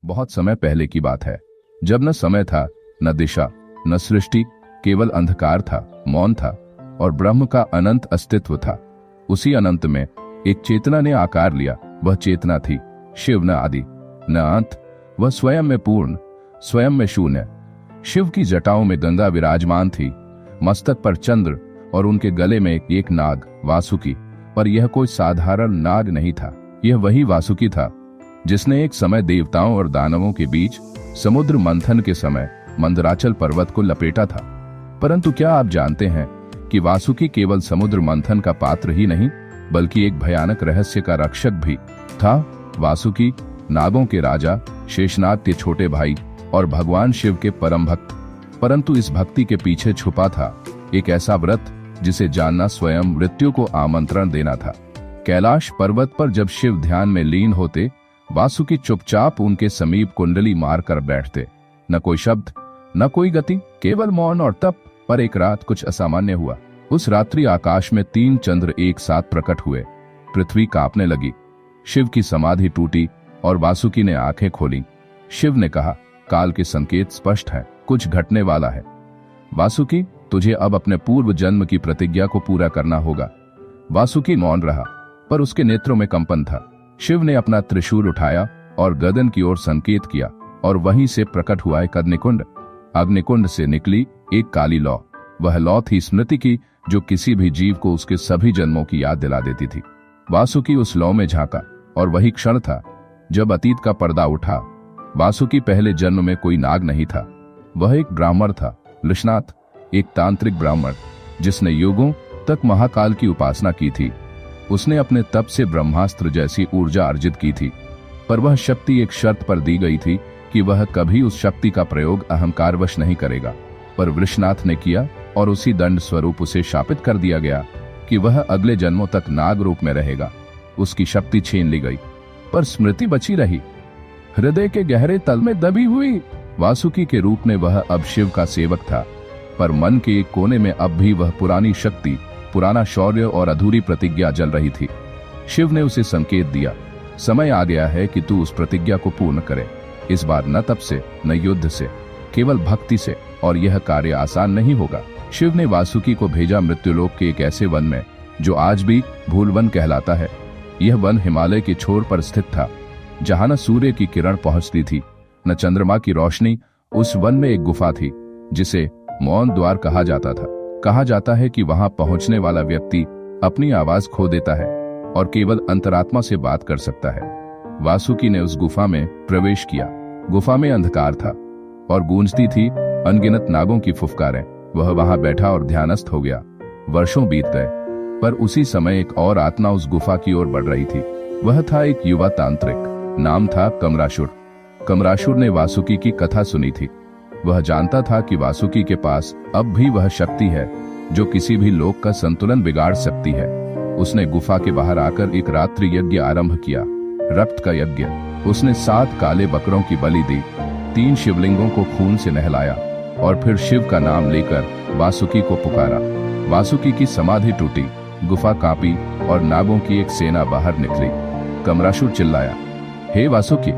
बहुत समय पहले की बात है, जब न समय था, न दिशा, न सृष्टि, केवल अंधकार था, मौन था और ब्रह्म का अनंत अस्तित्व था। उसी अनंत में एक चेतना ने आकार लिया। वह चेतना थी शिव, न आदि न अंत। वह स्वयं में पूर्ण, स्वयं में शून्य। शिव की जटाओं में गंगा विराजमान थी, मस्तक पर चंद्र और उनके गले में एक नाग, वासुकी। पर यह कोई साधारण नाग नहीं था, यह वही वासुकी था जिसने एक समय देवताओं और दानवों के बीच समुद्र मंथन के समय मंदराचल पर्वत को लपेटा था। परंतु क्या आप जानते हैं कि वासुकी केवल समुद्र मंथन का पात्र ही नहीं, बल्कि एक भयानक रहस्य का रक्षक भी था। वासुकी नागों के राजा, शेषनाग के छोटे भाई और भगवान शिव के परम भक्त। परंतु इस भक्ति के पीछे छुपा था एक ऐसा व्रत जिसे जानना स्वयं मृत्यु को आमंत्रण देना था। कैलाश पर्वत पर जब शिव ध्यान में लीन होते, वासुकी चुपचाप उनके समीप कुंडली मार कर बैठते। न कोई शब्द, न कोई गति, केवल मौन और तप। पर एक रात कुछ असामान्य हुआ। उस रात्रि आकाश में 3 चंद्र एक साथ प्रकट हुए। पृथ्वी कांपने लगी, शिव की समाधि टूटी और वासुकी ने आंखें खोली। शिव ने कहा, काल के संकेत स्पष्ट हैं, कुछ घटने वाला है। वासुकी, तुझे अब अपने पूर्व जन्म की प्रतिज्ञा को पूरा करना होगा। वासुकी मौन रहा, पर उसके नेत्रों में कंपन था। शिव ने अपना त्रिशूल उठाया और गगन की ओर संकेत किया, और वहीं से प्रकट हुआ एक अग्निकुंड। अग्निकुंड से निकली एक काली लौ। वह लौ थी स्मृति की, जो किसी भी जीव को उसके सभी जन्मों की याद दिला देती थी। वासुकी उस लौ में झांका, और वही क्षण था जब अतीत का पर्दा उठा। वासुकी पहले जन्म में कोई नाग नहीं था, वह एक ब्राह्मण था, लुष्णात, एक तांत्रिक ब्राह्मण जिसने युगों तक महाकाल की उपासना की थी। उसने अपने तप से ब्रह्मास्त्र जैसी ऊर्जा अर्जित की थी, पर वह शक्ति एक शर्त पर दी गई थी कि वह कभी उस शक्ति का प्रयोग अहंकारवश नहीं करेगा। पर वृषनाथ ने किया, और उसी दंड स्वरूप उसे शापित कर दिया गया कि वह अगले जन्मों तक नाग रूप में रहेगा। उसकी शक्ति छीन ली गई, पर स्मृति बची रही, हृदय के गहरे तल में दबी हुई। वासुकी के रूप में वह अब शिव का सेवक था, पर मन के एक कोने में अब भी वह पुरानी शक्ति, पुराना शौर्य और अधूरी प्रतिज्ञा जल रही थी। शिव ने उसे संकेत दिया, समय आ गया है कि तू उस प्रतिज्ञा को पूर्ण करे। इस बार न तप से, न युद्ध से, केवल भक्ति से, और यह कार्य आसान नहीं होगा। शिव ने वासुकी को भेजा मृत्युलोक के एक ऐसे वन में जो आज भी भूलवन कहलाता है। यह वन हिमालय के छोर पर स्थित था, जहां न सूर्य की किरण पहुंचती थी, न चंद्रमा की रोशनी। उस वन में एक गुफा थी जिसे मौन द्वार कहा जाता था। कहा जाता है कि वहां पहुंचने वाला व्यक्ति अपनी आवाज खो देता है और केवल अंतरात्मा से बात कर सकता है। वासुकी ने उस गुफा में प्रवेश किया। गुफा में अंधकार था और गूंजती थी अनगिनत नागों की फुफकारें। वह वहां बैठा और ध्यानस्थ हो गया। वर्षों बीत गए, पर उसी समय एक और आत्मा उस गुफा की ओर बढ़ रही थी। वह था एक युवा तांत्रिक, नाम था कमरासुर। कमरासुर ने वासुकी की कथा सुनी थी। वह जानता था कि वासुकी के पास अब भी वह शक्ति है जो किसी भी लोक का संतुलन बिगाड़ सकती है। उसने गुफा के बाहर आकर एक रात्रि यज्ञ आरंभ किया, रक्त का यज्ञ। उसने 7 काले बकरों की बलि दी, 3 शिवलिंगों को खून से नहलाया और फिर शिव का नाम लेकर वासुकी को पुकारा। वासुकी की समाधि टूटी, गुफा कांपी और नागों की एक सेना बाहर निकली। कमरासुर चिल्लाया, हे वासुकी,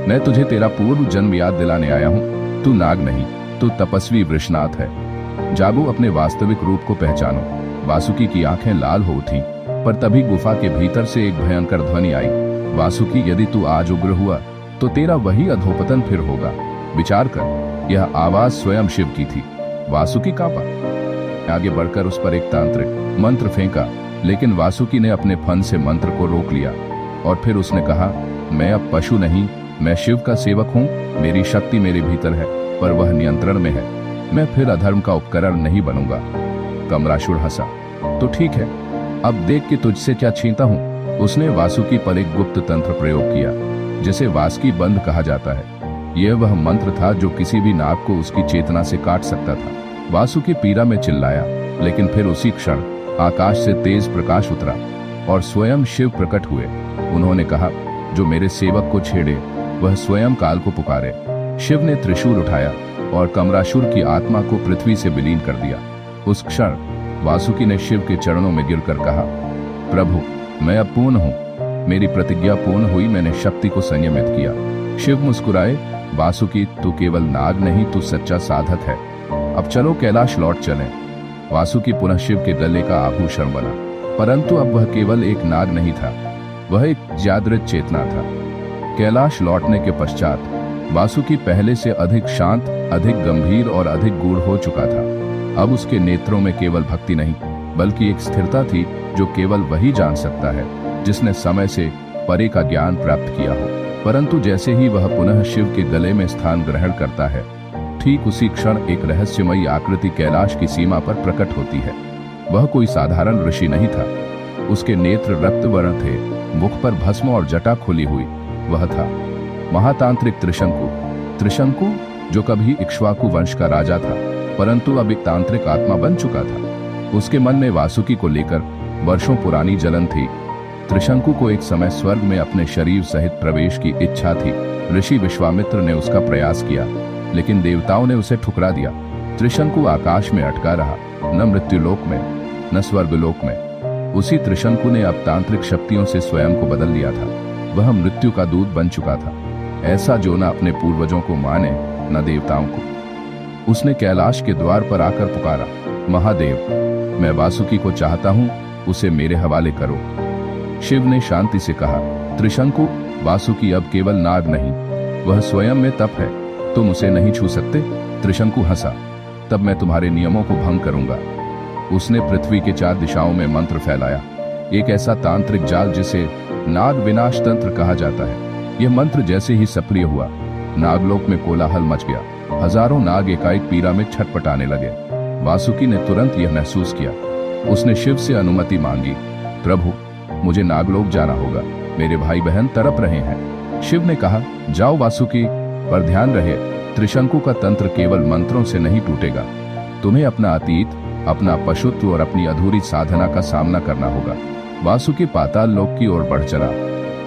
मैं तुझे तेरा पूर्व जन्म याद दिलाने आया हूँ। तू नाग नहीं, तू तपस्वी वृषनाथ है। जागो, अपने वास्तविक रूप को पहचानो। वासुकी की आंखें लाल हो उठी, पर तभी गुफा के भीतर से एक भयंकर ध्वनि आई, वासुकी, यदि तू आज उग्र हुआ तो तेरा वही अधोपतन फिर होगा। विचार कर। यह आवाज स्वयं शिव की थी। वासुकी कांपा। आगे बढ़कर उस पर एक तांत्रिक मंत्र फेंका, लेकिन वासुकी ने अपने फन से मंत्र को रोक लिया और फिर उसने कहा, मैं अब पशु नहीं, मैं शिव का सेवक हूँ। मेरी शक्ति मेरे भीतर है, पर वह नियंत्रण में है। मैं फिर अधर्म का उपकरण नहीं बनूंगा। कमरासुर हंसा, तो ठीक है, अब देख कि तुझसे क्या छीनता हूँ। उसने वासुकी पर एक गुप्त तंत्र प्रयोग किया, जिसे वासुकी बंद कहा जाता है। यह वह मंत्र था जो किसी भी नाग को उसकी चेतना से काट सकता था। वासुकी पीड़ा में चिल्लाया, लेकिन फिर उसी क्षण आकाश से तेज प्रकाश उतरा और स्वयं शिव प्रकट हुए। उन्होंने कहा, जो मेरे सेवक को छेड़े वह स्वयं काल को पुकारे। शिव ने त्रिशूल उठाया और कमरासुर की आत्मा को पृथ्वी से विलीन कर दिया। उस क्षण वासुकी ने शिव के चरणों में गिरकर कहा, प्रभु, मैं अब पूर्ण हूँ। मेरी प्रतिज्ञा पूर्ण हुई, मैंने शक्ति को संयमित किया। शिव मुस्कुराए, वासुकी तू केवल नाग नहीं, तू सच्चा साधक है। अब चलो कैलाश लौट चलें। वासुकी पुनः शिव के गले का आभूषण बना, परंतु अब वह केवल एक नाग नहीं था, वह एक जागृत चेतना था। कैलाश लौटने के पश्चात वासुकी पहले से अधिक शांत, अधिक गंभीर और अधिक गूढ़ हो चुका था। अब उसके नेत्रों में केवल भक्ति नहीं, बल्कि एक स्थिरता थी जो केवल वही जान सकता है जिसने समय से परे का ज्ञान प्राप्त किया हो। परंतु जैसे ही वह पुनः शिव के गले में स्थान ग्रहण करता है, ठीक उसी क्षण एक रहस्यमयी आकृति कैलाश की सीमा पर प्रकट होती है। वह कोई साधारण ऋषि नहीं था। उसके नेत्र रक्तवर्ण थे, मुख पर भस्म और जटा खुली हुई। वह था महातांत्रिक त्रिशंकु। त्रिशंकु जो कभी इक्ष्वाकु वंश का राजा था, परंतु अब एक तांत्रिक आत्मा बन चुका था। उसके मन में वासुकी को लेकर वर्षों पुरानी जलन थी। त्रिशंकु को एक समय स्वर्ग में अपने शरीर सहित प्रवेश की इच्छा थी। ऋषि विश्वामित्र ने उसका प्रयास किया, लेकिन देवताओं ने उसे ठुकरा दिया। त्रिशंकु आकाश में अटका रहा, न मृत्युलोक में न स्वर्गलोक में। उसी त्रिशंकु ने अब तांत्रिक शक्तियों से स्वयं को बदल लिया था। वह मृत्यु का दूत बन चुका था, ऐसा जो न अपने पूर्वजों को माने न देवताओं को। उसने कैलाश के द्वार पर आकर पुकारा, महादेव, मैं वासुकी को चाहता हूं, उसे मेरे हवाले करो। शिव ने शांति से कहा, त्रिशंकु, वासुकी अब केवल नाग नहीं, वह स्वयं में तप है, तुम उसे नहीं छू सकते। त्रिशंकु हंसा, तब मैं तुम्हारे नियमों को भंग करूंगा। उसने पृथ्वी के 4 दिशाओं में मंत्र फैलाया, एक ऐसा तांत्रिक जाल जिसे नाग विनाश तंत्र कहा जाता है। यह मंत्र जैसे ही सक्रिय हुआ, नागलोक में कोलाहल मच गया। हजारों नाग एकाएक पीड़ा में छटपटाने लगे। वासुकी ने तुरंत यह महसूस किया। उसने शिव से अनुमति मांगी, प्रभु, मुझे नागलोक जाना होगा, मेरे भाई बहन तड़प रहे हैं। शिव ने कहा, जाओ वासुकी, पर ध्यान रहे, त्रिशंकु का तंत्र केवल मंत्रों से नहीं टूटेगा। तुम्हें अपना अतीत, अपना पशुत्व और अपनी अधूरी साधना का सामना करना होगा। वासुकी पाताल लोक की ओर बढ़ चला।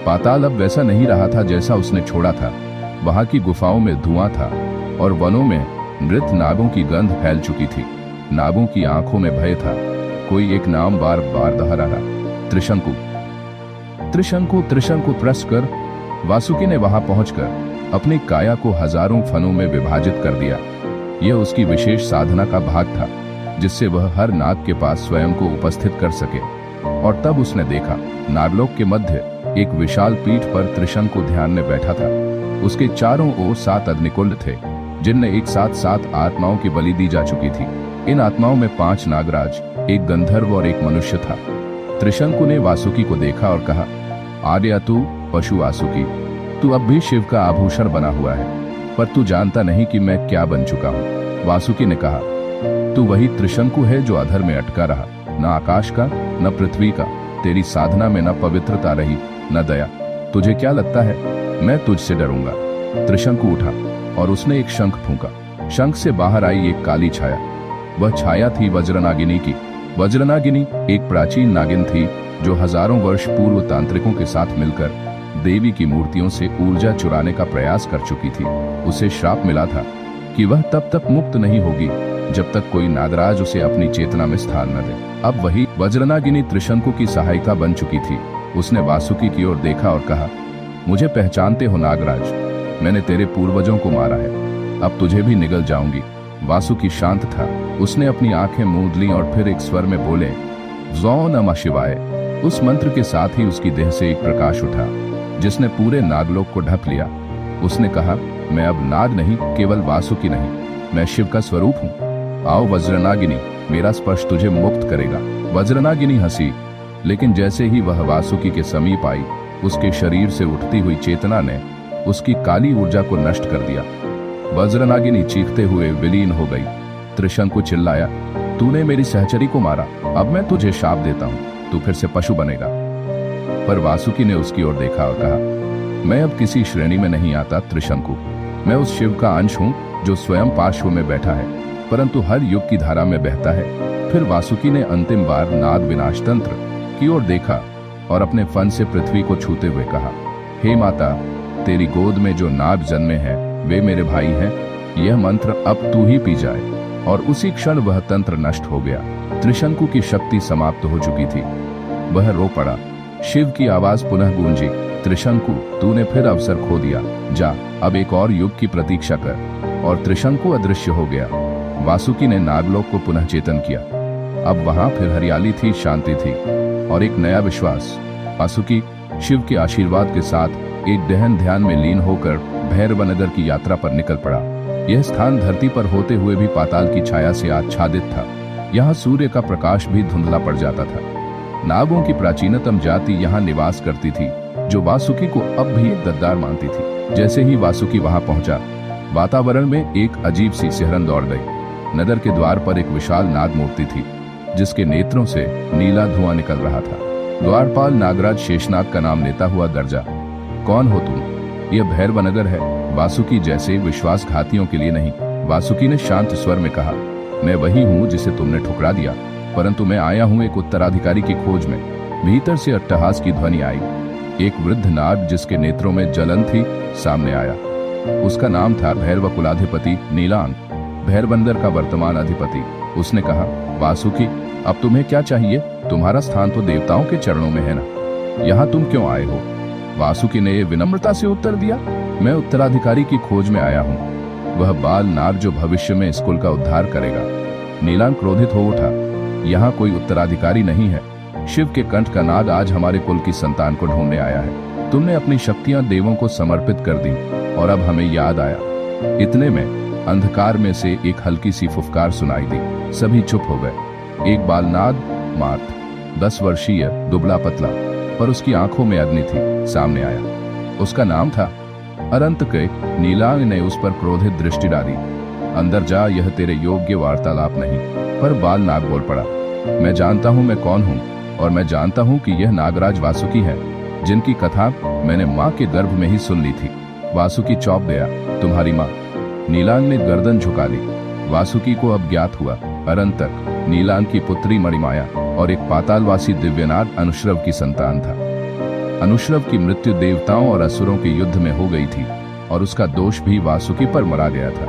पाताल अब वैसा नहीं रहा था जैसा उसने छोड़ा था। वहां की गुफाओं में धुआं था और वनों में मृत नागों की गंध फैल चुकी थी। नागों की आंखों में भय था। कोई एक नाम बार बार दोहरा रहा, त्रिशंकु, त्रिशंकु, त्रिशंकु। त्रस्त कर वासुकी ने वहां पहुंचकर अपनी काया को हजारों फनों में विभाजित कर दिया। यह उसकी विशेष साधना का भाग था, जिससे वह हर नाग के पास स्वयं को उपस्थित कर सके। और तब उसने देखा, नागलोक के मध्य एक विशाल पीठ पर त्रिशंकु ध्यान में बैठा था। उसके चारों ओर 7 अग्निकुंड थे, जिनमें एक साथ 7 आत्माओं की बलि दी जा चुकी थी। इन आत्माओं में 5 नागराज, एक गंधर्व और एक मनुष्य था। त्रिशंकु ने वासुकी को देखा और कहा, आर्या, तू पशु वासुकी, तू अब भी शिव का आभूषण बना हुआ है, पर तू जानता नहीं कि मैं क्या बन चुका हूँ। वासुकी ने कहा, तू वही त्रिशंकु है जो अधर में अटका रहा, न आकाश का न पृथ्वी का। तेरी साधना में न पवित्रता रही न दया। तुझे क्या लगता है मैं तुझसे डरूंगा? त्रिशंकु उठा और उसने एक शंख फूंका। शंख से बाहर आई एक काली छाया। वह छाया थी वज्रनागिनी की। वज्रनागिनी एक प्राचीन नागिन थी जो हजारों वर्ष पूर्व तांत्रिकों के साथ मिलकर देवी की मूर्तियों से ऊर्जा चुराने का प्रयास कर चुकी थी। उसे श्राप मिला था कि वह तब तक मुक्त नहीं होगी जब तक कोई नागराज उसे अपनी चेतना में स्थान न दे। अब वही वज्रनागिनी त्रिशंकु की सहायिका बन चुकी थी। उसने वासुकी की ओर देखा और कहा, मुझे पहचानते हो नागराज? मैंने तेरे पूर्वजों को मारा है, अब तुझे भी निगल जाऊंगी। वासुकी शांत था। उसने अपनी आंखें मूंद लीं और फिर एक स्वर में बोले, जौ नमः शिवाय। उस मंत्र के साथ ही उसकी देह से एक प्रकाश उठा जिसने पूरे नागलोक को ढक लिया। उसने कहा, मैं अब नाग नहीं, केवल वासुकी नहीं, मैं शिव का स्वरूप हूँ। आओ वज्रनागिनी, मेरा स्पर्श तुझे मुक्त करेगा। वज्रनागिनी हंसी, लेकिन जैसे ही वह वासुकी के समीप आई, उसके शरीर से उठती हुई चेतना ने उसकी काली ऊर्जा को नष्ट कर दिया। वज्रनागिनी चीखते हुए विलीन हो गई। त्रिशंकु चिल्लाया, तूने मेरी सहचरी को मारा, अब मैं तुझे शाप देता हूँ, तू फिर से पशु बनेगा। पर वासुकी ने उसकी ओर देखा और कहा, मैं अब किसी श्रेणी में नहीं आता त्रिशंकु। मैं उस शिव का अंश हूँ जो स्वयं पार्श्व में बैठा है, परंतु हर युग की धारा में बहता है। फिर वासुकी ने अंतिम बार नाग विनाश तंत्र की ओर देखा और अपने फन से पृथ्वी को छूते हुए कहा, हे माता, तेरी गोद में जो नाग जन्मे हैं वे मेरे भाई हैं। यह मंत्र अब तू ही पी जाए। और उसी क्षण वह तंत्र नष्ट हो गया। त्रिशंकु की शक्ति समाप्त हो चुकी थी। वह रो पड़ा। शिव की आवाज पुनः गूंजी, त्रिशंकु, तूने फिर अवसर खो दिया। जा, अब एक और युग की प्रतीक्षा कर। और त्रिशंकु अदृश्य हो गया। वासुकी ने नागलोक को पुनः चेतन किया। अब वहां फिर हरियाली थी, शांति थी और एक नया विश्वास। वासुकी शिव के आशीर्वाद के साथ एक गहन ध्यान में लीन होकर भैरवनगर की यात्रा पर निकल पड़ा। यह स्थान धरती पर होते हुए भी पाताल की छाया से आच्छादित था। यहाँ सूर्य का प्रकाश भी धुंधला पड़ जाता था। नागों की प्राचीनतम जाति यहाँ निवास करती थी, जो वासुकी को अब भी गद्दार मानती थी। जैसे ही वासुकी वहां पहुंचा, वातावरण में एक अजीब सी सिहरन दौड़ गई। नगर के द्वार पर एक विशाल नाग मूर्ति थी, जिसके नेत्रों से नीला धुआं निकल रहा था। द्वारपाल नागराज शेषनाग का नाम लेता हुआ गर्जा, कौन हो तुम? यह भैरवनगर है, वासुकी जैसे विश्वासघातियों के लिए नहीं। वासुकी ने शांत स्वर में कहा, मैं वही हूं जिसे तुमने ठुकरा दिया, परंतु मैं आया हूं एक उत्तराधिकारी की खोज में। भीतर से अट्टहास की ध्वनि आई। एक वृद्ध नाग जिसके नेत्रों में जलन थी सामने आया। उसका नाम था भैरव कुलाधिपति नीलांग, भैरवनगर का वर्तमान अधिपति। उसने कहा, वासुकी, अब तुम्हें क्या चाहिए? तुम्हारा स्थान तो देवताओं के चरणों में है ना, यहाँ तुम क्यों आए हो? वासुकी ने विनम्रता से उत्तर दिया, मैं उत्तराधिकारी की खोज में आया हूँ, वह बाल नाग जो भविष्य में इस कुल का उद्धार करेगा। नीलांग क्रोधित हो उठा, यहाँ कोई उत्तराधिकारी नहीं है। शिव के कंठ का नाग आज हमारे कुल की संतान को ढूंढने आया है। तुमने अपनी शक्तियां देवों को समर्पित कर दी और अब हमें याद आया। इतने में अंधकार में से एक हल्की सी फुफकार सुनाई दी। सभी चुप हो गए। एक बालनाग मात्र 10 वर्षीय, दुबला पतला, पर उसकी आंखों में अग्नि थी, सामने आया। उसका नाम था अरंतकय। नीलांग ने उस पर क्रोधित दृष्टि डाली। अंदर जा, यह तेरे योग्य वार्तालाप नहीं। पर बालनाग बोल पड़ा, मैं जानता हूं मैं कौन हूं, और मैं जानता हूं कि यह नागराज वासुकी है, जिनकी कथा मैंने मां के गर्भ में ही सुन ली थी। वासुकी चौंक गया, तुम्हारी मां? नीलांग ने गर्दन झुका ली। वासुकी को अब ज्ञात हुआ, अरंतक नीलांग की पुत्री मणिमाया और एक पातालवासी दिव्यनाग अनुश्रव की संतान था। अनुश्रव की मृत्यु देवताओं और असुरों के युद्ध में हो गई थी और उसका दोष भी वासुकी पर मरा गया था।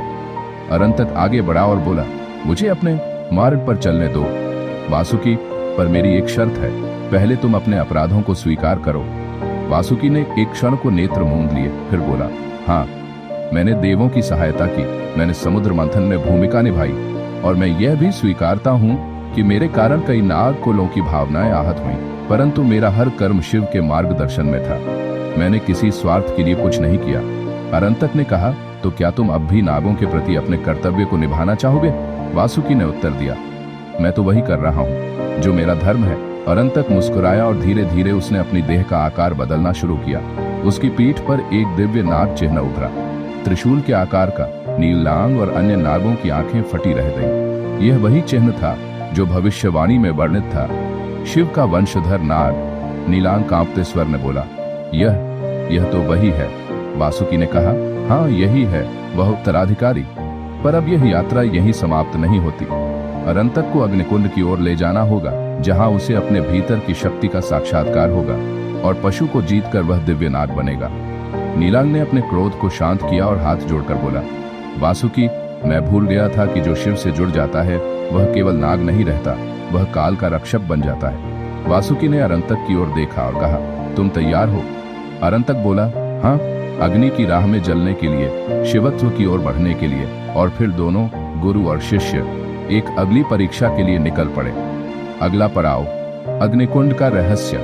अरंतक आगे बढ़ा और बोला, मुझे अपने मार्ग पर चलने दो वासुकी, पर मेरी एक शर्त है, पहले तुम अपने अपराधों को स्वीकार करो। वासुकी ने एक क्षण को नेत्र मूंद लिए, फिर बोला, हाँ, मैंने देवों की सहायता की, मैंने समुद्र मंथन में भूमिका निभाई, और मैं यह भी स्वीकारता हूँ कि मेरे कारण कई नाग कुलों की भावनाएं आहत हुई, परंतु मेरा हर कर्म शिव के मार्गदर्शन में था। मैंने किसी स्वार्थ के लिए कुछ नहीं किया। अरंतक ने कहा, तो क्या तुम अब भी नागों के प्रति अपने कर्तव्य को निभाना चाहोगे? वासुकी ने उत्तर दिया, मैं तो वही कर रहा हूँ जो मेरा धर्म है। अरंतक मुस्कुराया और धीरे धीरे उसने अपनी देह का आकार बदलना शुरू किया। उसकी पीठ पर एक दिव्य नाग चिन्ह उभरा, त्रिशूल के आकार का। नीलांग और अन्य नागों की आंखें फटी रह गईं। यह वही चिन्ह था जो भविष्यवाणी में वर्णित था, शिव का वंशधर नाग। नीलांग कांपते स्वर में बोला, यह तो वही है। वासुकी ने कहा, हाँ, यही है वह उत्तराधिकारी। पर अब यह यात्रा यहीं समाप्त नहीं होती। अरंतक को अग्निकुंड की ओर ले जाना होगा, जहां उसे अपने भीतर की शक्ति का साक्षात्कार होगा और पशु को जीतकर वह दिव्य नाग बनेगा। नीलांग ने अपने क्रोध को शांत किया और हाथ जोड़कर बोला, वासुकी, मैं भूल गया था कि जो शिव से जुड़ जाता है वह केवल नाग नहीं रहता, वह काल का रक्षक बन जाता है। वासुकी ने अरंतक की ओर देखा और कहा, तुम तैयार हो? अरंतक बोला, हाँ, अग्नि की राह में जलने के लिए, शिवत्व की ओर बढ़ने के लिए। और फिर दोनों, गुरु और शिष्य, एक अगली परीक्षा के लिए निकल पड़े। अगला पड़ाव, अग्निकुंड का रहस्य।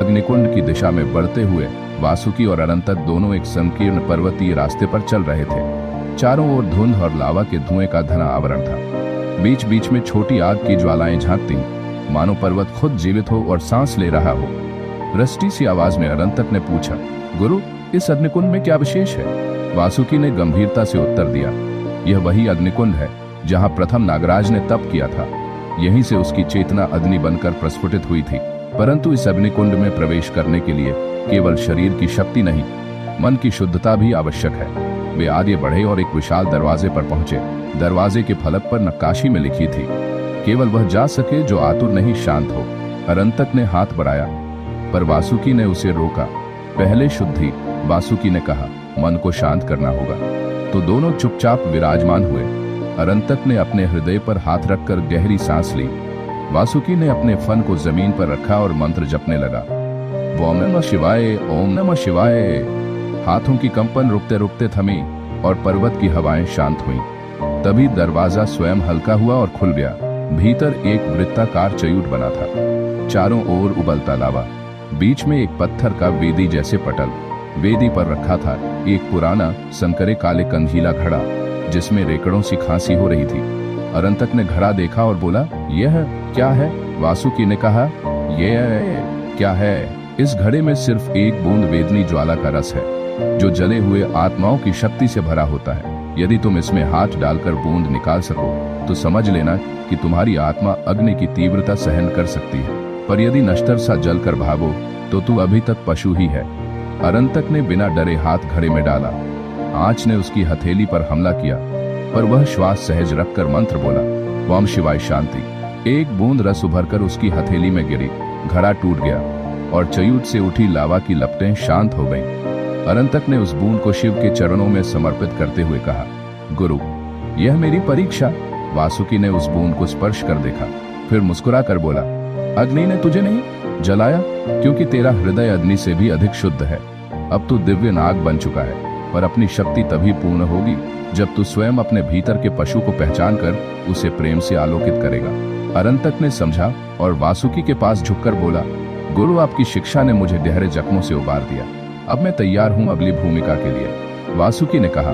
अग्निकुंड की दिशा में बढ़ते हुए वासुकी और अरंतक दोनों एक संकीर्ण पर्वतीय रास्ते पर चल रहे थे। चारों ओर धुंध और लावा के धुएं का घना आवरण था। बीच बीच में छोटी आग की ज्वालाएं झांकती, मानो पर्वत खुद जीवित हो और सांस ले रहा हो। रस्टी सी आवाज में अरंतक ने पूछा, गुरु, इस अग्निकुंड में क्या विशेष है? वासुकी ने गंभीरता से उत्तर दिया, यह वही अग्निकुंड है जहां प्रथम नागराज ने तप किया था। यहीं से उसकी चेतना अग्नि बनकर प्रस्फुटित हुई थी। परंतु इस अग्निकुंड में प्रवेश करने के लिए केवल शरीर की शक्ति नहीं, मन की शुद्धता भी आवश्यक है। वे आगे बढ़े और एक विशाल दरवाजे पर पहुंचे। दरवाजे के फलक पर नक्काशी में लिखी थी, केवल वह जा सके जो आतुर नहीं, शांत हो। अरंतक ने हाथ बढ़ाया, पर वासुकी ने उसे रोका। पहले शुद्धि, वासुकी ने कहा, मन को शांत करना होगा। तो दोनों चुपचाप विराजमान हुए। अरंतक ने अपने हृदय पर हाथ रखकर गहरी सांस ली। वासुकी ने अपने फन को जमीन पर रखा और मंत्र जपने लगा। ओम नमः शिवाय, ओम नमः शिवाय। हाथों की कंपन रुकते रुकते थमी और पर्वत की हवाएं शांत हुईं। तभी दरवाजा स्वयं हल्का हुआ और खुल गया। भीतर एक वृत्ताकार चयूट बना था, चारों ओर उबलता लावा, बीच में एक पत्थर का वेदी जैसे पटल। वेदी पर रखा था एक पुराना संकरे काले कंघीला घड़ा, जिसमें रेकड़ों सी खांसी हो रही थी। अरंतक ने घड़ा देखा और बोला, यह क्या है? वासुकी ने कहा, यह क्या है? इस घड़े में सिर्फ एक बूंद वेदनी ज्वाला का रस है, जो जले हुए आत्माओं की शक्ति से भरा होता है। यदि तुम इसमें हाथ डालकर बूंद निकाल सको तो समझ लेना कि तुम्हारी आत्मा अग्नि की तीव्रता सहन कर सकती है, पर यदि नश्तर सा जलकर भागो तो तू अभी तक पशु ही है। अरंतक ने बिना डरे हाथ घड़े में डाला। आंच ने उसकी हथेली पर हमला किया, पर वह श्वास सहज रखकर मंत्र बोला, ओम शिवाय शांति। एक बूंद रस उभरकर उसकी हथेली में गिरी, घड़ा टूट गया और चयूट से उठी लावा की लपटें शांत हो गईं। अरंतक ने उस बूंद को शिव के चरणों में समर्पित करते हुए कहा, गुरु, यह मेरी परीक्षा। वासुकी ने उस बूंद को स्पर्श कर देखा, फिर मुस्कुरा कर बोला, अग्नि ने तुझे नहीं जलाया, क्योंकि तेरा हृदय अग्नि से भी अधिक शुद्ध है। अब तू दिव्य नाग बन चुका है, पर अपनी शक्ति तभी पूर्ण होगी जब तू स्वयं अपने भीतर के पशु को पहचान कर उसे प्रेम से आलोकित करेगा। अरंतक ने समझा और वासुकी के पास झुककर बोला, गुरु, आपकी शिक्षा ने मुझे गहरे जख्मों से उबार दिया। अब मैं तैयार हूं अगली भूमिका के लिए। वासुकी ने कहा,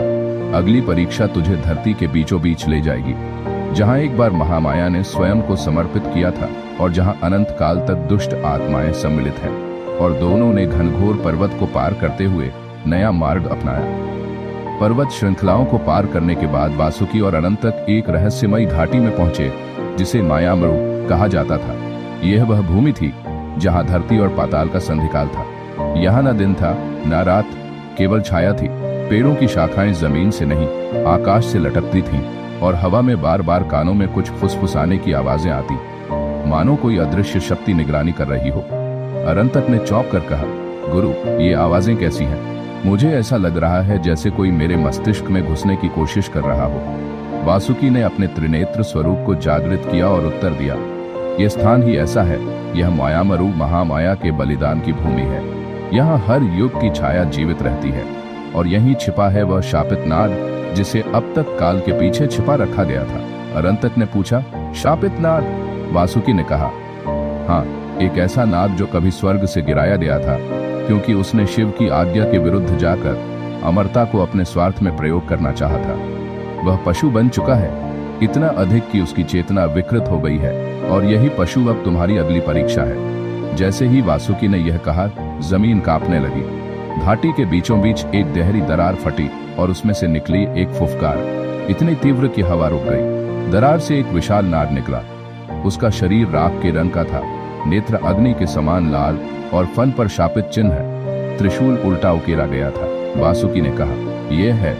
अगली परीक्षा तुझे धरती के बीचों बीच ले जाएगी, जहां एक बार महामाया ने स्वयं को समर्पित किया था और जहां अनंत काल तक दुष्ट आत्माएं सम्मिलित हैं। और दोनों ने घनघोर पर्वत को पार करते हुए नया मार्ग अपनाया। पर्वत श्रृंखलाओं को पार करने के बाद वासुकी और अनंतक एक रहस्यमयी घाटी में पहुंचे, जिसे मायामरु कहा जाता था। यह वह भूमि थी जहां धरती और पाताल का संधिकाल था। यहाँ न दिन था न रात, केवल छाया थी। पेड़ों की शाखाएं जमीन से नहीं आकाश से लटकती थीं और हवा में बार बार कानों में कुछ फुसफुसाने की आवाजें आती, मानो कोई अदृश्य शक्ति निगरानी कर रही हो। अरंतक ने चौंक कर कहा, गुरु, ये आवाजें कैसी हैं? मुझे ऐसा लग रहा है जैसे कोई मेरे मस्तिष्क में घुसने की कोशिश कर रहा हो। वासुकी ने अपने त्रिनेत्र स्वरूप को जागृत किया और उत्तर दिया, यह स्थान ही ऐसा है। यह मायामरु महामाया के बलिदान की भूमि है। यहाँ हर युग की छाया जीवित रहती है और यहीं छिपा है वह शापित नाग, जिसे अब तक काल के पीछे छिपा रखा गया था। अरंतक ने पूछा, शापित नाग? वासुकी ने कहा, हाँ, एक ऐसा नाग जो कभी स्वर्ग से गिराया गया था, क्योंकि उसने शिव की आज्ञा के विरुद्ध जाकर अमरता को अपने स्वार्थ में प्रयोग करना चाहा था। वह पशु बन चुका है, इतना अधिक कि उसकी चेतना विकृत हो गई है, और यही पशु अब तुम्हारी अगली परीक्षा है। जैसे ही वासुकी ने यह कहा, जमीन कांपने लगी। घाटी के बीचों बीच एक गहरी दरार फटी और उसमें से निकली एक फुफकार इतनी तीव्र कि हवा रुक गई। दरार से एक विशाल नाग निकला। उसका शरीर राख के रंग का था, नेत्र अग्नि के समान लाल और फन पर शापित चिन्ह है। त्रिशूल उल्टा उकेरा गया था। वासुकी ने कहा, यह है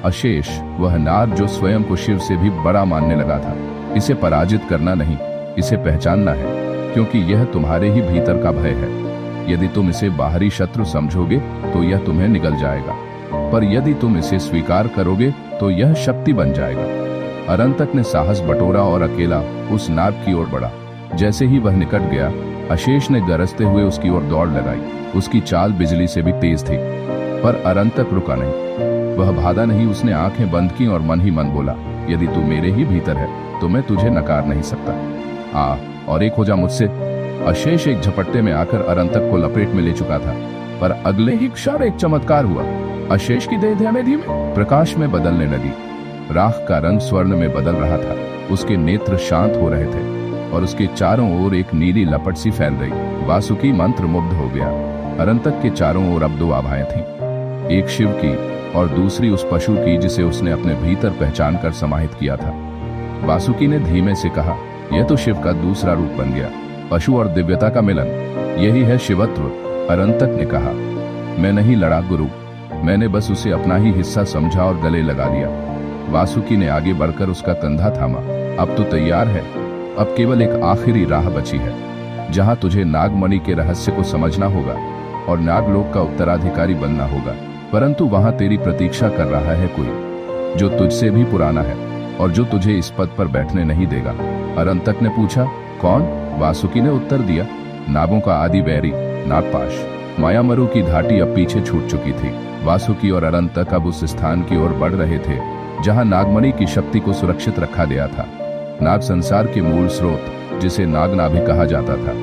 अशेष, वह नाग जो स्वयं को शिव से भी बड़ा मानने लगा था। इसे पराजित करना नहीं, इसे पहचानना है, क्योंकि यह तुम्हारे ही भीतर का भय है। यदि तुम इसे बाहरी शत्रु समझोगे तो यह तुम्हें निगल जाएगा, पर यदि तुम इसे स्वीकार करोगे तो यह शक्ति बन जाएगा। अरंतक ने साहस बटोरा और अकेला उस नाग की ओर बढ़ा। जैसे ही वह निकट गया, अशेष ने गरजते हुए उसकी ओर दौड़ लगाई। उसकी चाल बिजली से भी तेज थी, पर अरंतक रुका नहीं। वह भागा नहीं, उसने आंखें बंद की और मन ही मन बोला, यदि तू मेरे ही भीतर है तो मैं तुझे नकार नहीं सकता। आ और एक हो जा मुझसे। अशेष एक झपट्टे में आकर अरंतक को लपेट में ले चुका था, पर अगले ही क्षण एक चमत्कार हुआ। अशेष की देह धीमे धीमे प्रकाश में बदलने लगी। राख का रंग स्वर्ण में बदल रहा था। उसके नेत्र शांत हो रहे थे और उसके चारों ओर एक नीली लपट सी फैल रही। वासुकी मंत्र मुग्ध हो गया। अरंतक के चारों ओर अब दो आभाएं थीं, एक शिव की और दूसरी उस पशु की जिसे उसने अपने भीतर पहचान कर समाहित किया था। वासुकी ने धीमे से कहा, यह तो शिव का दूसरा रूप बन गया, पशु और दिव्यता का मिलन, यही है शिवत्व। अरंतक ने कहा, मैं नहीं लड़ा गुरु, मैंने बस उसे अपना ही हिस्सा समझा और गले लगा लिया। वासुकी ने आगे बढ़कर उसका कंधा थामा। अब तो तैयार है, अब केवल एक आखिरी राह बची है, जहां तुझे नागमणि के रहस्य को समझना होगा और नागलोक का उत्तराधिकारी बनना होगा। परंतु वहां तेरी प्रतीक्षा कर रहा है कोई, जो तुझसे भी पुराना है और जो तुझे इस पद पर बैठने नहीं देगा। अरंतक ने पूछा, कौन? वासुकी ने उत्तर दिया, नागों का आदि वैरी, नागपाश। मायामरु की घाटी अब पीछे छूट चुकी थी। वासुकी और अरंतक अब उस स्थान की ओर बढ़ रहे थे जहां नागमणि की शक्ति को सुरक्षित रखा गया था। नाग संसार के मूल स्रोत, जिसे नागनाभि कहा जाता था,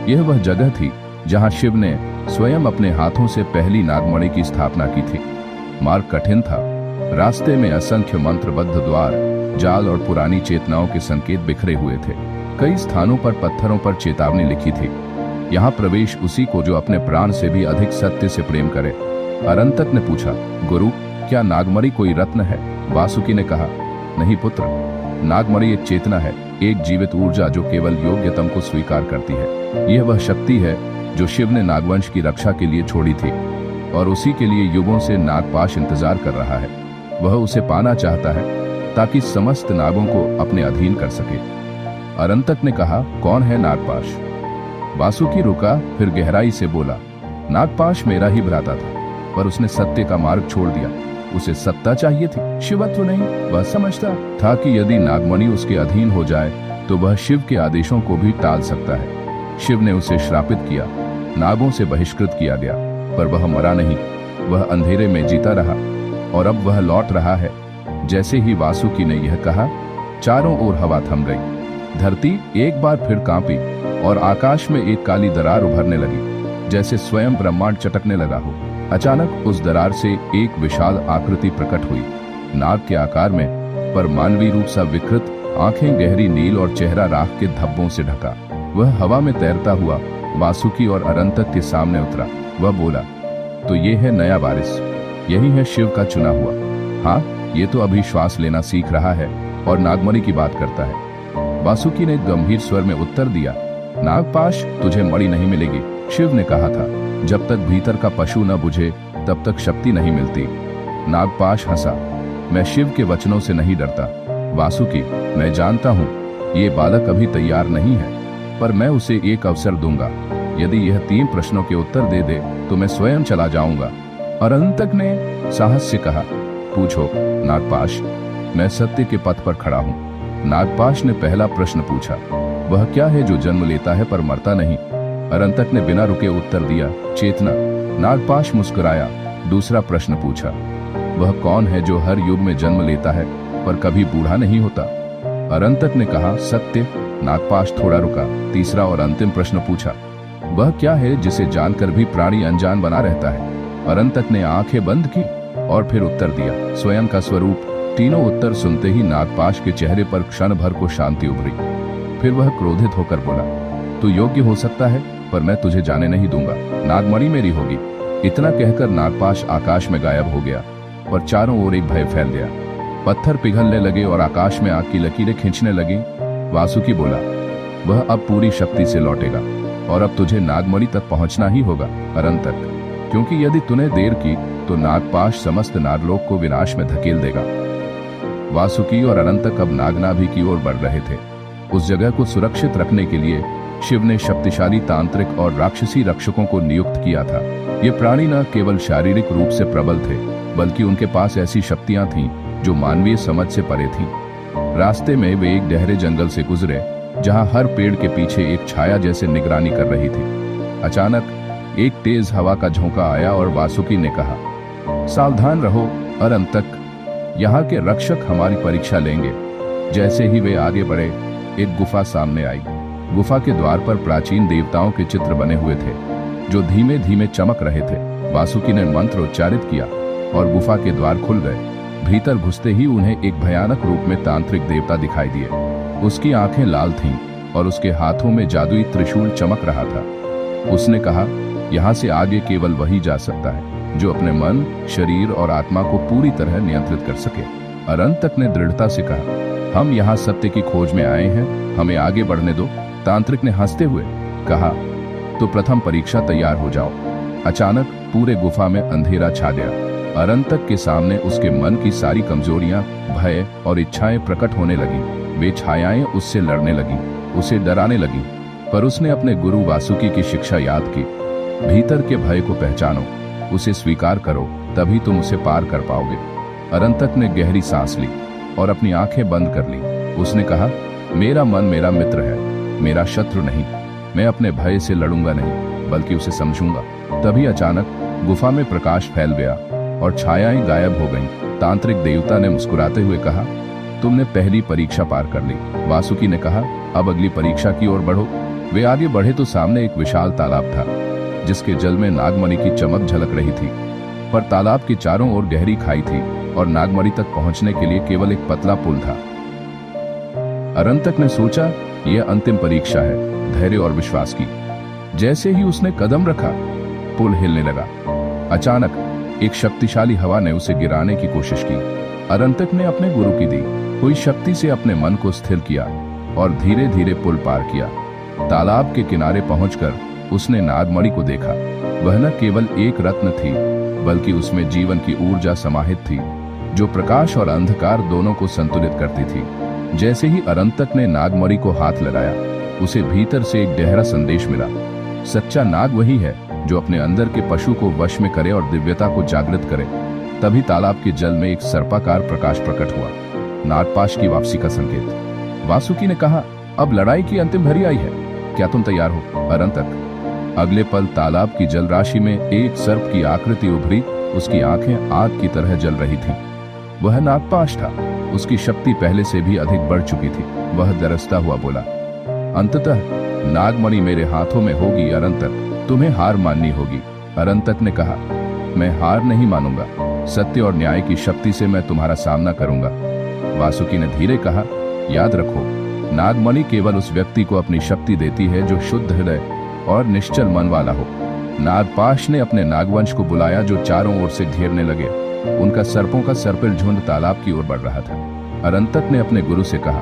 यह वह जगह थी जहां शिव ने स्वयं अपने हाथों से पहली नागमणि की स्थापना की थी। मार्ग कठिन था। रास्ते में असंख्य मंत्रबद्ध द्वार, जाल और पुरानी चेतनाओं के संकेत बिखरे हुए थे। कई स्थानों पर पत्थरों पर चेतावनी लिखी थी, यहाँ प्रवेश उसी को जो अपने प्राण से भी अधिक सत्य से प्रेम करे। अरंतक ने पूछा, गुरु, क्या नागमणि कोई रत्न है? वासुकी ने कहा, नहीं पुत्र, नागमणि एक चेतना है, एक जीवित ऊर्जा जो केवल योग्यतम को स्वीकार करती है। यह वह शक्ति है जो शिव ने नागवंश की रक्षा के लिए छोड़ी थी और उसी के लिए युगों से नागपाश इंतजार कर रहा है। वह उसे पाना चाहता है ताकि समस्त नागों को अपने अधीन कर सके। अरंतक ने कहा, कौन है नागपाश? वासुकी रुका, फिर गहराई से बोला, नागपाश मेरा ही भ्राता था, पर उसने सत्य का मार्ग छोड़ दिया। उसे सत्ता चाहिए थी, शिवत्व नहीं। वह समझता था कि यदि नागमणि उसके अधीन हो जाए तो वह शिव के आदेशों को भी टाल सकता है। शिव ने उसे श्रापित किया, नागों से बहिष्कृत किया गया, पर वह मरा नहीं। वह अंधेरे में जीता रहा और अब वह लौट रहा है। जैसे ही वासुकी ने यह कहा, चारों ओर हवा थम गई। धरती एक बार फिर कांपी और आकाश में एक काली दरार उभरने लगी, जैसे स्वयं ब्रह्मांड चटकने लगा हो। अचानक उस दरार से एक विशाल आकृति प्रकट हुई, नाग के आकार में, पर मानवीय रूप सा विकृत, आंखें गहरी नील और चेहरा राख के धब्बों से ढका। वह हवा में तैरता हुआ वासुकी और अरंतक के सामने उतरा। वह बोला, तो ये है नया वारिस, यही है शिव का चुना हुआ। हाँ, ये तो अभी श्वास लेना सीख रहा है और नागमणि की बात करता है। वासुकी ने गंभीर स्वर में उत्तर दिया, नागपाश, तुझे मणि नहीं मिलेगी। शिव ने कहा था, जब तक भीतर का पशु न बुझे तब तक शक्ति नहीं मिलती। नागपाश हंसा, मैं शिव के वचनों से नहीं डरता। वासुकी, मैं जानता हूँ ये बालक अभी तैयार नहीं है, पर मैं उसे एक अवसर दूंगा। यदि यह 3 प्रश्नों के उत्तर दे दे तो मैं स्वयं चला जाऊंगा। अरंतक ने साहस से कहा, पूछो नागपाश, मैं सत्य के पथ पर खड़ा हूँ। नागपाश ने पहला प्रश्न पूछा, वह क्या है जो जन्म लेता है पर मरता नहीं? अरंतक ने बिना रुके उत्तर दिया, चेतना। नागपाश मुस्कुराया, दूसरा प्रश्न पूछा, वह कौन है जो हर युग में जन्म लेता है पर कभी बूढ़ा नहीं होता? अरंतक ने कहा, सत्य। नागपाश थोड़ा रुका, तीसरा और अंतिम प्रश्न पूछा, वह क्या है जिसे जानकर भी प्राणी अनजान बना रहता है? अरंतक ने आंखें बंद की और फिर उत्तर दिया, स्वयं का स्वरूप। तीनों उत्तर सुनते ही नागपाश के चेहरे पर क्षण भर को शांति उभरी। फिर वह क्रोधित होकर बोला, तू योग्य हो सकता है, पर मैं तुझे जाने नहीं दूंगा। नागमणि मेरी होगी। इतना कहकर नागपाश आकाश में गायब हो गया और चारों ओर एक भय फैल गया। पत्थर पिघलने लगे और आकाश में आग की लकीरें खींचने लगी। वासुकी बोला, वह अब पूरी शक्ति से लौटेगा और अब तुझे नागमणि तक पहुंचना ही होगा अरंतक, क्योंकि यदि तूने देर की तो नागपाश समस्त नागलोक को विनाश में धकेल देगा। वासुकी और अरंतक अब नागनाभि की ओर बढ़ रहे थे। उस जगह को सुरक्षित रखने के लिए शिव ने शक्तिशाली तांत्रिक और राक्षसी रक्षकों को नियुक्त किया था। ये प्राणी न केवल शारीरिक रूप से प्रबल थे, बल्कि उनके पास ऐसी शक्तियां थीं जो मानवीय समझ से परे थीं। रास्ते में वे एक गहरे जंगल से गुजरे, जहां हर पेड़ के पीछे एक छाया जैसे निगरानी कर रही थी। अचानक एक तेज हवा का झोंका आया और वासुकी ने कहा, सावधान रहो अरंतक, यहाँ के रक्षक हमारी परीक्षा लेंगे। जैसे ही वे आगे बढ़े, एक गुफा सामने आई। गुफा के द्वार पर प्राचीन देवताओं के चित्र बने हुए थे, जो धीमे धीमे चमक रहे थे। वासुकी ने मंत्र उच्चारित किया और गुफा के द्वार खुल गए। भीतर घुसते ही उन्हें एक भयानक रूप में तांत्रिक देवता दिखाई दिए। उसकी आंखें लाल थीं और उसके हाथों में जादुई त्रिशूल चमक रहा था। उसने कहा, यहाँ से आगे केवल वही जा सकता है जो अपने मन, शरीर और आत्मा को पूरी तरह नियंत्रित कर सके। अरंतक ने दृढ़ता से कहा, हम यहाँ सत्य की खोज में आए हैं, हमें आगे बढ़ने दो। तांत्रिक ने हंसते हुए कहा, तो प्रथम परीक्षा तैयार हो जाओ। अचानक पूरे गुफा में अंधेरा छा गया। अरंतक के सामने उसके मन की सारी कमजोरियां, भय और इच्छाएं प्रकट होने लगी। वे छायाएं उससे लड़ने लगी, उसे डराने लगी, पर उसने अपने गुरु वासुकी की शिक्षा याद की। भीतर के भय को पहचानो, उसे स्वीकार करो, तभी तुम उसे पार कर पाओगे। अरंतक ने गहरी सांस ली और अपनी आंखें बंद कर ली। उसने कहा, मेरा मन मेरा मित्र है, मेरा शत्रु नहीं। मैं अपने भय से लड़ूंगा नहीं, बल्कि उसे समझूंगा। तभी अचानक गुफा में प्रकाश फैल गया और छायाएं गायब हो गईं। तांत्रिक देवता ने मुस्कुराते हुए कहा, तुमने पहली परीक्षा पार कर ली। वासुकी ने कहा, अब अगली परीक्षा की ओर बढ़ो। वे आगे बढ़े तो सामने एक विशाल तालाब था, जिसके जल में नागमणि की चमक झलक रही थी। पर तालाब के चारों ओर गहरी खाई थी और नागमणि तक पहुंचने के लिए केवल एक पतला पुल था। अरंतक ने सोचा, यह अंतिम परीक्षा है धैर्य और विश्वास की। जैसे ही उसने कदम रखा, पुल हिलने लगा। अचानक एक शक्तिशाली हवा ने उसे गिराने की कोशिश की। अरंतक ने अपने गुरु की दी हुई शक्ति से अपने मन को स्थिर किया और धीरे धीरे पुल पार किया। तालाब के किनारे पहुंचकर उसने नागमणि को देखा। वह न केवल एक रत्न थी, बल्कि उसमें जीवन की ऊर्जा समाहित थी, जो प्रकाश और अंधकार दोनों को संतुलित करती थी। जैसे ही अरंतक ने नागमणि को हाथ लगाया, उसे भीतर से एक गहरा संदेश मिला। सच्चा नाग वही है जो अपने अंदर के पशु को वश में करे और दिव्यता को जागृत करे। तभी तालाब के जल में एक सर्पाकार प्रकाश प्रकट हुआ, नागपाश की वापसी का संकेत। वासुकी ने कहा, अब लड़ाई की अंतिम घड़ी आई है, क्या तुम तैयार हो? अरंतक। अगले पल तालाब की जलराशि में एक सर्प की आकृति उभरी। उसकी आंखें आग की तरह जल रही थीं। वह नागपाश था। उसकी शक्ति पहले से भी अधिक बढ़ चुकी थी। वह दरसता हुआ बोला, अंततः नागमणि मेरे हाथों में होगी अरंतक, तुम्हें हार माननी होगी। अरंतक ने कहा, मैं हार नहीं मानूंगा, सत्य और न्याय की शक्ति से मैं तुम्हारा सामना करूंगा। वासुकी ने धीरे कहा, याद रखो, नागमणि केवल उस व्यक्ति को अपनी शक्ति देती है जो शुद्ध हृदय और निश्चल मन वाला हो। नागपाश ने अपने नागवंश को बुलाया, जो चारों ओर से घेरने लगे। उनका सर्पों का सर्पिल झुंड तालाब की ओर बढ़ रहा था। अरंतक ने अपने गुरु से कहा,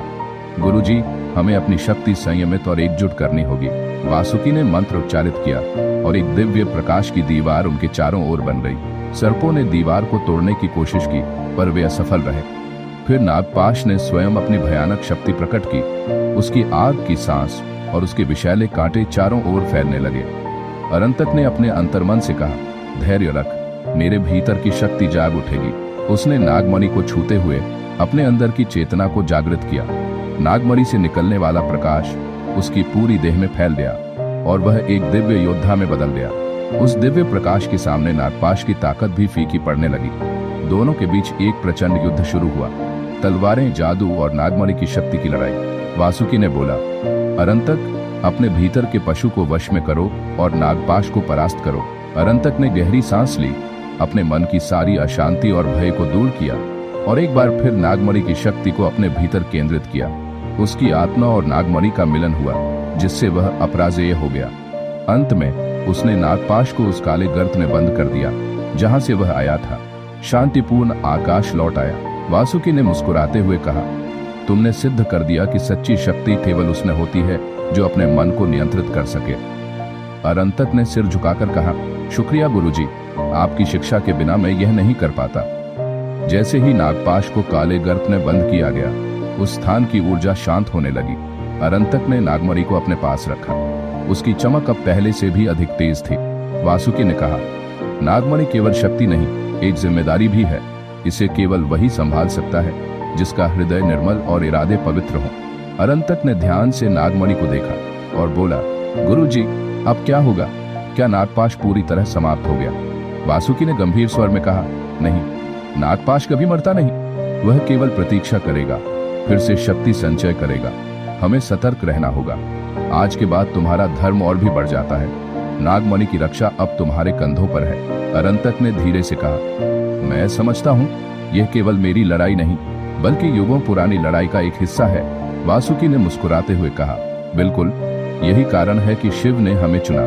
गुरुजी, हमें अपनी शक्ति संयमित और एकजुट करनी होगी। वासुकी ने मंत्र उच्चारित किया और एक दिव्य प्रकाश की दीवार उनके चारों ओर बन गई। सर्पों ने दीवार को तोड़ने की कोशिश की, पर वे असफल रहे। फिर नागपाश ने स्वयं अपनी भयानक शक्ति प्रकट की। उसकी आग की सांस और उसके विषैले कांटे चारों ओर फैलने लगे। अरंतक ने अपने अंतर्मन से कहा, धैर्य रख, मेरे भीतर की शक्ति जाग उठेगी। उसने नागमणि को छूते हुए अपने अंदर की चेतना को जागृत किया। नागमणि से निकलने वाला प्रकाश उसकी पूरी देह में फैल गया और वह एक दिव्य योद्धा में बदल गया। उस दिव्य प्रकाश के सामने नागपाश की ताकत भी फीकी पड़ने लगी। दोनों के बीच एक प्रचंड युद्ध शुरू हुआ। तलवारें, जादू और नागमणि की शक्ति की लड़ाई। वासुकी ने बोला, अरंतक, अपने भीतर के पशु को वश में करो और नागपाश को परास्त करो। अरंतक ने गहरी सांस ली, अपने मन की सारी अशांति और भय को दूर किया और एक बार फिर नागमणि की शक्ति को अपने भीतर केंद्रित किया। उसकी आत्मा और नागमणि का मिलन हुआ, जिससे वह अपराजेय हो गया। अंत में उसने नागपाश को उस काले गर्त में बंद कर दिया जहां से वह आया था। शांतिपूर्ण आकाश लौट आया। वासुकी ने मुस्कुराते हुए कहा, तुमने सिद्ध कर दिया कि सच्ची शक्ति केवल उसमें होती है जो अपने मन को नियंत्रित कर सके। अरंतक ने सिर झुकाकर कहा, शुक्रिया गुरुजी, आपकी शिक्षा के बिना मैं यह नहीं कर पाता। जैसे ही नागपाश को काले गर्त में बंद किया गया, उस स्थान की ऊर्जा शांत होने लगी। अरंतक ने नागमणि को अपने पास रखा। उसकी चमक अब पहले से भी अधिक तेज थी। वासुकी ने कहा, नागमणि केवल शक्ति नहीं, एक जिम्मेदारी भी है। इसे केवल वही संभाल सकता है जिसका हृदय निर्मल और इरादे पवित्र हों। अरंतक ने ध्यान से नागमणि को देखा और बोला, गुरुजी, अब क्या होगा? क्या नागपाश पूरी तरह समाप्त हो गया? वासुकी ने गंभीर स्वर में कहा, नहीं, नागपाश कभी मरता नहीं। वह केवल प्रतीक्षा करेगा, फिर से शक्ति संचय करेगा। हमें सतर्क रहना होगा। आज के बाद तुम्हारा धर्म और भी बढ़ जाता है। नागमणि की रक्षा अब तुम्हारे कंधों पर है। अरंतक ने धीरे से कहा, मैं समझता हूँ, यह केवल मेरी लड़ाई नहीं, बल्कि युगों पुरानी लड़ाई का एक हिस्सा है। वासुकी ने मुस्कुराते हुए कहा, बिल्कुल, यही कारण है कि शिव ने हमें चुना।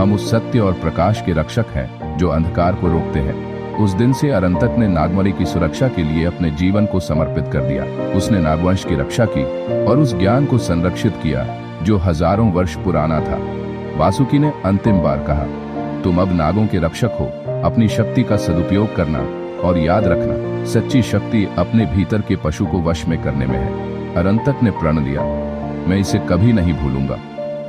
हम उस सत्य और प्रकाश के रक्षक हैं जो अंधकार को रोकते हैं। उस दिन से अरंतक ने नागमणि की सुरक्षा के लिए अपने जीवन को समर्पित कर दिया। उसने नागवंश की रक्षा की और उस ज्ञान को संरक्षित किया जो हजारों वर्ष पुराना था। वासुकी ने अंतिम बार कहा, तुम अब नागों के रक्षक हो। अपनी शक्ति का सदुपयोग करना और याद रखना, सच्ची शक्ति अपने भीतर के पशु को वश में करने में है। अरंतक ने प्रण लिया, मैं इसे कभी नहीं भूलूंगा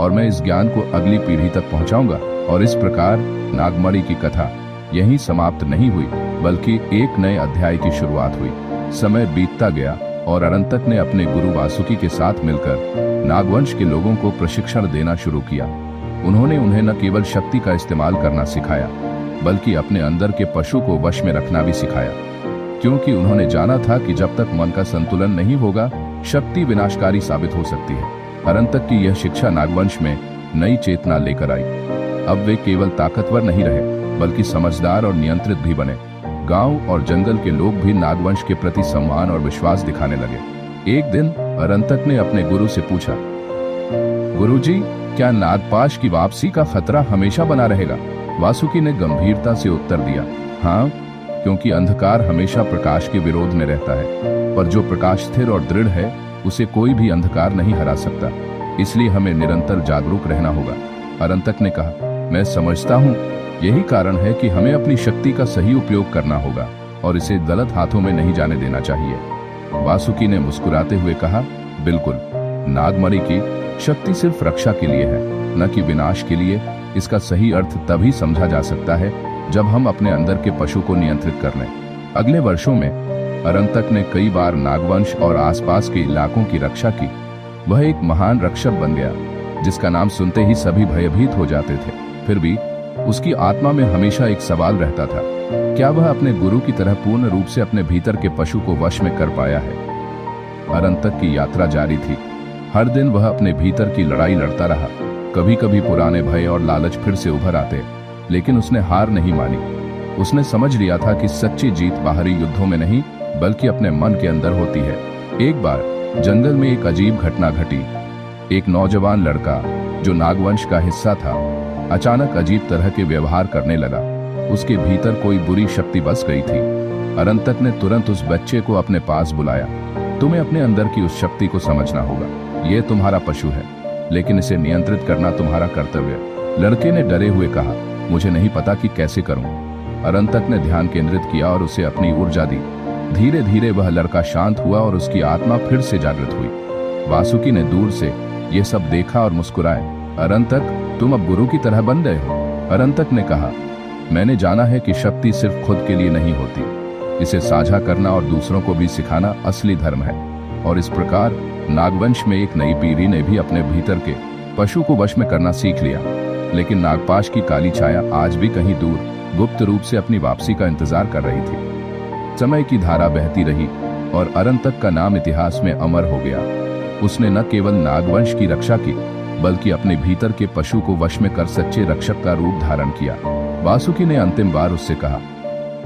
और मैं इस ज्ञान को अगली पीढ़ी तक पहुंचाऊंगा। और इस प्रकार नागमणि की कथा यहीं समाप्त नहीं हुई, बल्कि एक नए अध्याय की शुरुआत हुई। समय बीतता गया और अरंतक ने अपने गुरु वासुकी के साथ मिलकर नागवंश के लोगों को प्रशिक्षण देना शुरू किया। उन्होंने उन्हें न केवल शक्ति का इस्तेमाल करना सिखाया, बल्कि अपने अंदर के पशु को वश में रखना भी सिखाया, क्योंकि उन्होंने जाना था कि जब तक मन का संतुलन नहीं होगा, शक्ति विनाशकारी साबित हो सकती है। अरंतक की यह शिक्षा नागवंश में नई चेतना लेकर आई। अब वे केवल ताकतवर नहीं रहे, बल्कि समझदार और नियंत्रित भी बने। गांव और जंगल के लोग भी नागवंश के प्रति सम्मान और विश्वास दिखाने लगे। एक दिन अरंतक ने अपने गुरु से पूछा, गुरुजी, क्या नागपाश की वापसी का खतरा हमेशा बना रहेगा? वासुकी ने गंभीरता से उत्तर दिया, हाँ, क्योंकि अंधकार हमेशा प्रकाश के विरोध में रहता है, पर जो प्रकाश स्थिर और दृढ़ है, उसे कोई भी अंधकार नहीं हरा सकता। इसलिए हमें निरंतर जागरूक रहना होगा। अरंतक ने कहा, मैं समझता हूँ, यही कारण है कि हमें अपनी शक्ति का सही उपयोग करना होगा और इसे गलत हाथों में नहीं जाने देना चाहिए। वासुकी ने मुस्कुराते हुए कहा, बिल्कुल, नागमणि की शक्ति सिर्फ रक्षा के लिए है, न कि विनाश के लिए। इसका सही अर्थ तभी समझा जा सकता है जब हम अपने अंदर के पशु को नियंत्रित कर लें। अगले वर्षों में अरंतक ने कई बार नागवंश और आसपास के इलाकों की रक्षा की। वह एक महान रक्षक बन गया, जिसका नाम सुनते ही सभी भयभीत हो जाते थे। फिर भी उसकी आत्मा में हमेशा एक सवाल रहता था, क्या वह अपने गुरु की तरह पूर्ण रूप से अपने भीतर के पशु को वश में कर पाया है? अरंतक की यात्रा जारी थी। हर दिन वह अपने भीतर की लड़ाई लड़ता रहा। कभी कभी पुराने भय और लालच फिर से उभर आते, लेकिन उसने हार नहीं मानी। उसने समझ लिया था कि सच्ची जीत बाहरी युद्धों में नहीं, बल्कि अपने मन के अंदर होती है। एक बार जंगल में एक अजीब घटना घटी। एक नौजवान लड़का जो नागवंश का हिस्सा था, अचानक अजीब तरह के व्यवहार करने लगा। उसके भीतर कोई बुरी शक्ति बस गई थी। अरंतक ने तुरंत उस बच्चे को अपने पास बुलाया। तुम्हें अपने अंदर की उस शक्ति को समझना होगा। यह तुम्हारा पशु है, लेकिन इसे नियंत्रित करना तुम्हारा कर्तव्य है। लड़के ने डरे हुए कहा, मुझे नहीं पता कि कैसे करूं। अरंतक ने ध्यान केंद्रित किया और उसे अपनी ऊर्जा दी। धीरे धीरे वह लड़का शांत हुआ और उसकी आत्मा फिर से जागृत हुई। वासुकी ने दूर से यह सब देखा और मुस्कुराए। अरंतक, तुम अब गुरु की तरह बन गए हो। अरंतक ने कहा, मैंने जाना है कि शक्ति सिर्फ खुद के लिए नहीं होती, इसे साझा करना और दूसरों को भी सिखाना असली धर्म है। और इस प्रकार नागवंश में एक नई पीढ़ी ने भी अपने भीतर के पशु को वश में करना सीख लिया। लेकिन नागपाश की काली छाया आज भी कहीं दूर गुप्त रूप से अपनी वापसी का इंतजार कर रही थी। समय की धारा बहती रही और अरंतक का नाम इतिहास में अमर हो गया। उसने न केवल नागवंश की रक्षा की, बल्कि अपने भीतर के पशु को वश में कर सच्चे रक्षक का रूप धारण किया। वासुकी ने अंतिम बार उससे कहा,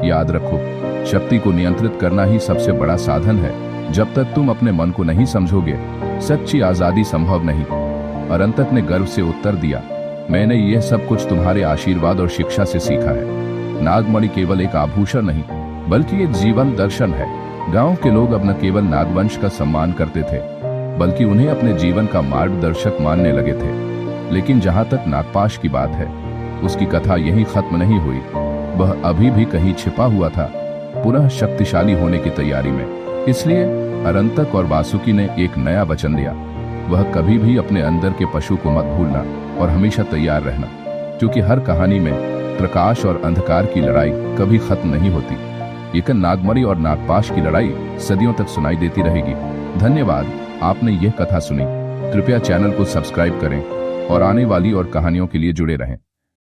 याद रखो, शक्ति को नियंत्रित करना ही सबसे बड़ा साधन है। जब तक तुम अपने मन को नहीं समझोगे, सच्ची आजादी संभव नहीं। अरंतक ने गर्व से उत्तर दिया, मैंने यह सब कुछ तुम्हारे आशीर्वाद और शिक्षा से सीखा है। नागमणि केवल एक आभूषण नहीं, बल्कि एक जीवन दर्शन है। गांव के लोग अब न केवल नागवंश का सम्मान करते थे, बल्कि उन्हें अपने जीवन का मार्गदर्शक मानने लगे थे। लेकिन जहां तक नागपाश की बात है, उसकी कथा यहीं खत्म नहीं हुई। वह अभी भी कहीं छिपा हुआ था, पुनः शक्तिशाली होने की तैयारी में। इसलिए अरंतक और वासुकी ने एक नया वचन दिया, वह कभी भी अपने अंदर के पशु को मत भूलना और हमेशा तैयार रहना, क्योंकि हर कहानी में प्रकाश और अंधकार की लड़ाई कभी खत्म नहीं होती। लेकिन नागमणि और नागपाश की लड़ाई सदियों तक सुनाई देती रहेगी। धन्यवाद, आपने यह कथा सुनी। कृपया चैनल को सब्सक्राइब करें और आने वाली और कहानियों के लिए जुड़े रहें।